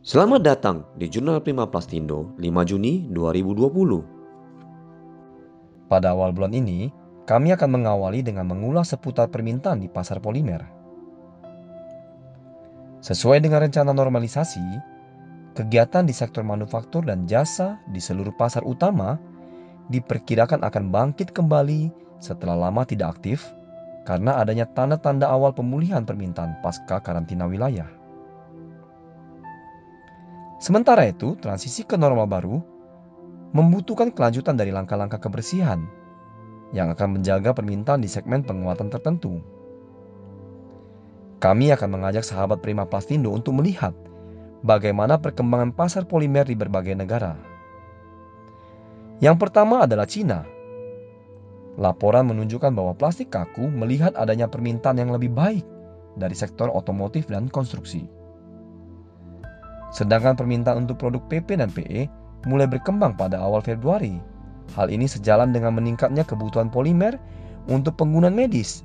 Selamat datang di Jurnal Prima Plastindo 5 Juni 2020. Pada awal bulan ini, kami akan mengawali dengan mengulas seputar permintaan di pasar polimer. Sesuai dengan rencana normalisasi, kegiatan di sektor manufaktur dan jasa di seluruh pasar utama diperkirakan akan bangkit kembali setelah lama tidak aktif karena adanya tanda-tanda awal pemulihan permintaan pasca karantina wilayah. Sementara itu, transisi ke normal baru membutuhkan kelanjutan dari langkah-langkah kebersihan yang akan menjaga permintaan di segmen penguatan tertentu. Kami akan mengajak sahabat Prima Plastindo untuk melihat bagaimana perkembangan pasar polimer di berbagai negara. Yang pertama adalah Cina. Laporan menunjukkan bahwa plastik kaku melihat adanya permintaan yang lebih baik dari sektor otomotif dan konstruksi. Sedangkan permintaan untuk produk PP dan PE mulai berkembang pada awal Februari. Hal ini sejalan dengan meningkatnya kebutuhan polimer untuk penggunaan medis,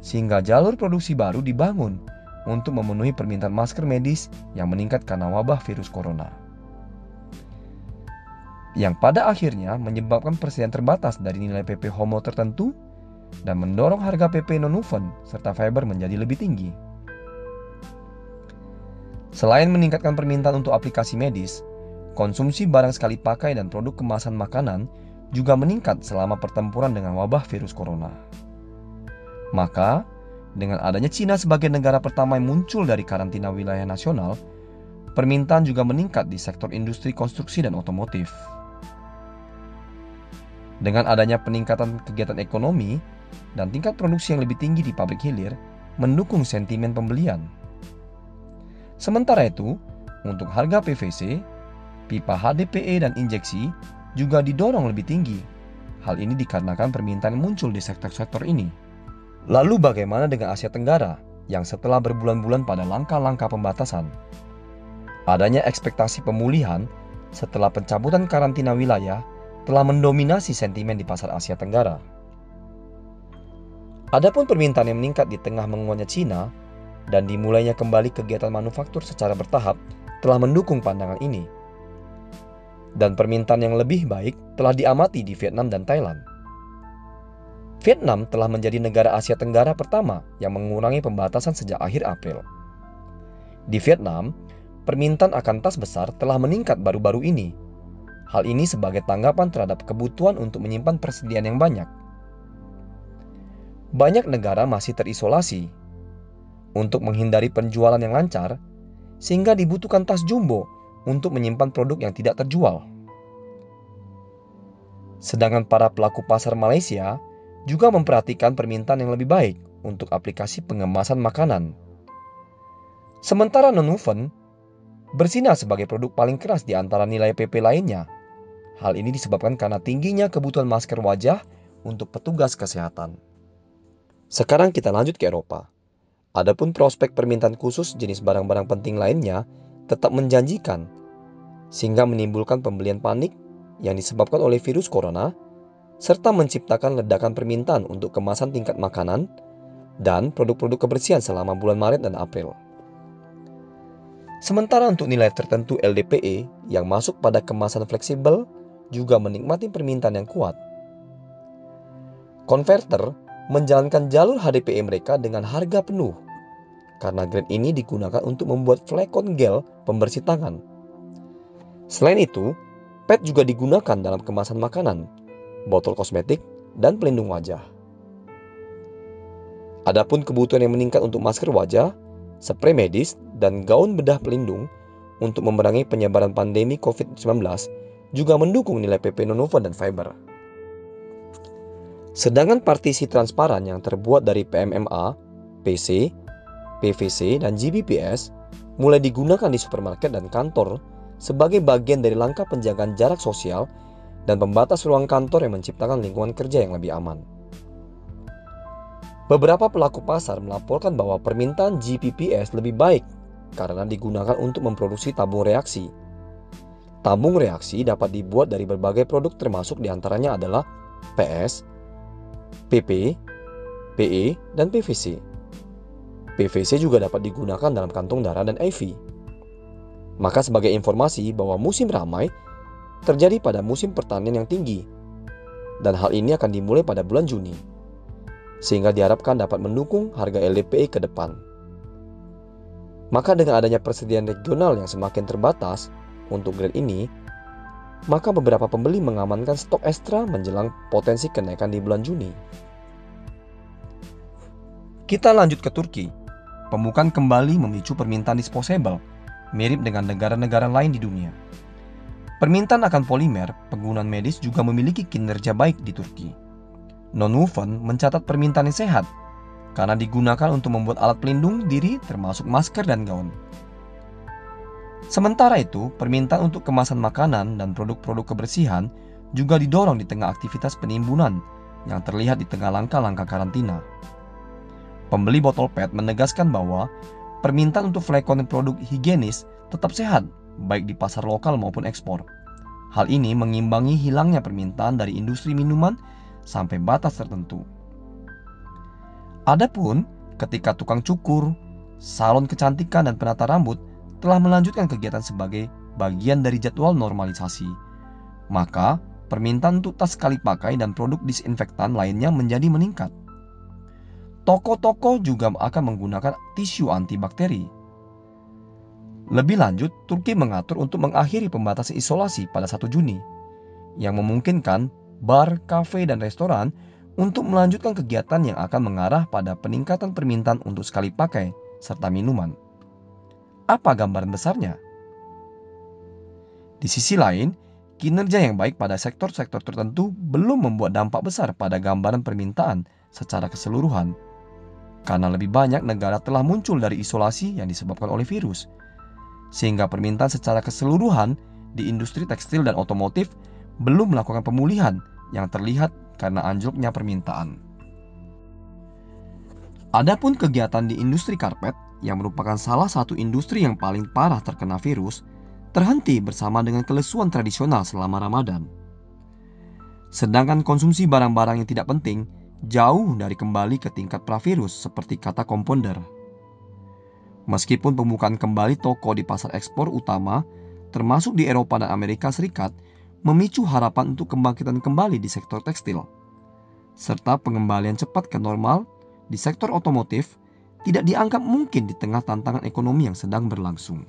sehingga jalur produksi baru dibangun untuk memenuhi permintaan masker medis yang meningkat karena wabah virus corona. Yang pada akhirnya menyebabkan persediaan terbatas dari nilai PP HOMO tertentu dan mendorong harga PP non-woven serta fiber menjadi lebih tinggi. Selain meningkatkan permintaan untuk aplikasi medis, konsumsi barang sekali pakai dan produk kemasan makanan juga meningkat selama pertempuran dengan wabah virus corona. Maka, dengan adanya Cina sebagai negara pertama yang muncul dari karantina wilayah nasional, permintaan juga meningkat di sektor industri konstruksi dan otomotif. Dengan adanya peningkatan kegiatan ekonomi dan tingkat produksi yang lebih tinggi di pabrik hilir, mendukung sentimen pembelian. Sementara itu, untuk harga PVC, pipa HDPE dan injeksi juga didorong lebih tinggi. Hal ini dikarenakan permintaan yang muncul di sektor-sektor ini. Lalu bagaimana dengan Asia Tenggara yang setelah berbulan-bulan pada langkah-langkah pembatasan? Adanya ekspektasi pemulihan setelah pencabutan karantina wilayah telah mendominasi sentimen di pasar Asia Tenggara. Adapun permintaan yang meningkat di tengah menguatnya Cina dan dimulainya kembali kegiatan manufaktur secara bertahap telah mendukung pandangan ini. Dan permintaan yang lebih baik telah diamati di Vietnam dan Thailand. Vietnam telah menjadi negara Asia Tenggara pertama yang mengurangi pembatasan sejak akhir April. Di Vietnam, permintaan akan tas besar telah meningkat baru-baru ini. Hal ini sebagai tanggapan terhadap kebutuhan untuk menyimpan persediaan yang banyak. Banyak negara masih terisolasi. Untuk menghindari penjualan yang lancar, sehingga dibutuhkan tas jumbo untuk menyimpan produk yang tidak terjual. Sedangkan para pelaku pasar Malaysia juga memperhatikan permintaan yang lebih baik untuk aplikasi pengemasan makanan. Sementara non-woven bersinar sebagai produk paling keras di antara nilai PP lainnya. Hal ini disebabkan karena tingginya kebutuhan masker wajah untuk petugas kesehatan. Sekarang kita lanjut ke Eropa. Adapun prospek permintaan khusus jenis barang-barang penting lainnya tetap menjanjikan, sehingga menimbulkan pembelian panik yang disebabkan oleh virus corona, serta menciptakan ledakan permintaan untuk kemasan tingkat makanan dan produk-produk kebersihan selama bulan Maret dan April. Sementara untuk nilai tertentu LDPE yang masuk pada kemasan fleksibel juga menikmati permintaan yang kuat. Converter menjalankan jalur HDPE mereka dengan harga penuh, karena grade ini digunakan untuk membuat flakon gel pembersih tangan. Selain itu, PET juga digunakan dalam kemasan makanan, botol kosmetik, dan pelindung wajah. Adapun kebutuhan yang meningkat untuk masker wajah, spray medis, dan gaun bedah pelindung untuk memerangi penyebaran pandemi COVID-19 juga mendukung nilai PP non-woven dan fiber. Sedangkan partisi transparan yang terbuat dari PMMA, PC, PVC, dan GBPS mulai digunakan di supermarket dan kantor sebagai bagian dari langkah penjagaan jarak sosial dan pembatas ruang kantor yang menciptakan lingkungan kerja yang lebih aman. Beberapa pelaku pasar melaporkan bahwa permintaan GPPS lebih baik karena digunakan untuk memproduksi tabung reaksi. Tabung reaksi dapat dibuat dari berbagai produk termasuk diantaranya adalah PS, PP, PE, dan PVC. PVC juga dapat digunakan dalam kantong darah dan IV. Maka sebagai informasi bahwa musim ramai terjadi pada musim pertanian yang tinggi, dan hal ini akan dimulai pada bulan Juni, sehingga diharapkan dapat mendukung harga LDPE ke depan. Maka dengan adanya persediaan regional yang semakin terbatas untuk grade ini, maka beberapa pembeli mengamankan stok ekstra menjelang potensi kenaikan di bulan Juni. Kita lanjut ke Turki. Pembukaan kembali memicu permintaan disposable, mirip dengan negara-negara lain di dunia. Permintaan akan polimer penggunaan medis juga memiliki kinerja baik di Turki. Non-woven mencatat permintaan yang sehat karena digunakan untuk membuat alat pelindung diri termasuk masker dan gaun. Sementara itu, permintaan untuk kemasan makanan dan produk-produk kebersihan juga didorong di tengah aktivitas penimbunan yang terlihat di tengah langkah-langkah karantina. Pembeli botol PET menegaskan bahwa permintaan untuk flakon dan produk higienis tetap sehat, baik di pasar lokal maupun ekspor. Hal ini mengimbangi hilangnya permintaan dari industri minuman sampai batas tertentu. Adapun ketika tukang cukur, salon kecantikan dan penata rambut telah melanjutkan kegiatan sebagai bagian dari jadwal normalisasi, maka permintaan untuk tas sekali pakai dan produk disinfektan lainnya menjadi meningkat. Toko-toko juga akan menggunakan tisu antibakteri. Lebih lanjut, Turki mengatur untuk mengakhiri pembatasan isolasi pada 1 Juni, yang memungkinkan bar, kafe, dan restoran untuk melanjutkan kegiatan yang akan mengarah pada peningkatan permintaan untuk sekali pakai serta minuman. Apa gambaran besarnya? Di sisi lain, kinerja yang baik pada sektor-sektor tertentu belum membuat dampak besar pada gambaran permintaan secara keseluruhan, karena lebih banyak negara telah muncul dari isolasi yang disebabkan oleh virus, sehingga permintaan secara keseluruhan di industri tekstil dan otomotif belum melakukan pemulihan yang terlihat karena anjloknya permintaan. Adapun kegiatan di industri karpet, yang merupakan salah satu industri yang paling parah terkena virus, terhenti bersama dengan kelesuan tradisional selama Ramadan. Sedangkan konsumsi barang-barang yang tidak penting jauh dari kembali ke tingkat pravirus seperti kata kompounder. Meskipun pembukaan kembali toko di pasar ekspor utama, termasuk di Eropa dan Amerika Serikat, memicu harapan untuk kebangkitan kembali di sektor tekstil, serta pengembalian cepat ke normal di sektor otomotif tidak dianggap mungkin di tengah tantangan ekonomi yang sedang berlangsung.